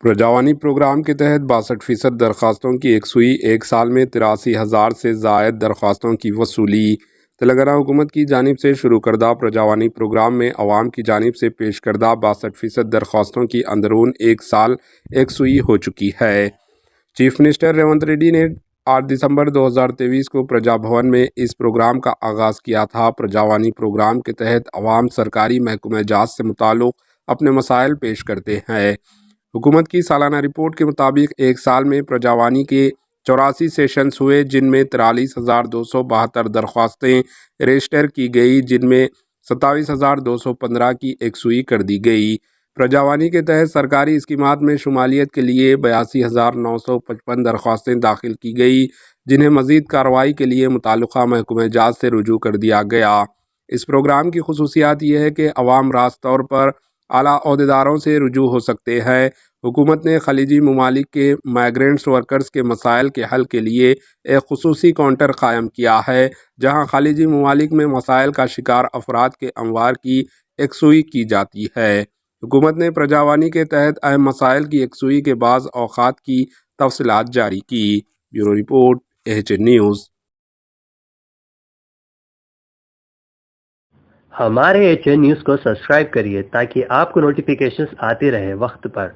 پرجاوانی programme کے تحت 62% درخواستوں کی یکسوئی، ایک سال میں 83,000 سے زائد درخواستوں کی وصولی۔ تلنگانہ حکومت کی جانب سے شروع کردہ پرجاوانی پروگرام میں عوام کی جانب سے پیش کردہ 62% درخواستوں کی اندرون ایک سال یکسوئی ہو چکی ہے۔ چیف منسٹر ریونت ریڈی نے 8 دسمبر 2023 کو پرجا بھون میں اس پروگرام کا آغاز کیا تھا۔ پرجاوانی پروگرام کے تحت عوام سرکاری محکمہ جات سے متعلق اپنے مسائل پیش کرتے ہیں۔ حکومت کی سالانہ رپورٹ کے مطابق ایک سال میں پرجاوانی کے 84 سیشنز ہوئے، جن میں 43,272 درخواستیں رجسٹر کی گئی، جن میں 27,215 کی یکسوئی کر دی گئی۔ پرجاوانی کے تحت سرکاری اسکیمات میں شمالیت کے لیے 82,955 درخواستیں داخل کی گئی، جنہیں مزید کارروائی کے لیے متعلقہ محکمہ جات سے رجوع کر دیا گیا۔ اس پروگرام کی خصوصیات یہ ہے کہ عوام راست طور پر اعلیٰ عہدیداروں سے رجوع ہو سکتے ہیں۔ حکومت نے خلیجی ممالک کے مائیگرنٹس ورکرز کے مسائل کے حل کے لیے ایک خصوصی کاؤنٹر قائم کیا ہے، جہاں خلیجی ممالک میں مسائل کا شکار افراد کے اموار کی یکسوئی کی جاتی ہے۔ حکومت نے پرجاوانی کے تحت اہم مسائل کی یکسوئی کے بعض اوقات کی تفصیلات جاری کی۔ Bureau report, AHN news. ہمارے AHN نیوز کو سبسکرائب کریے تاکہ آپ کو نوٹیفیکیشنز آتے رہے وقت پر۔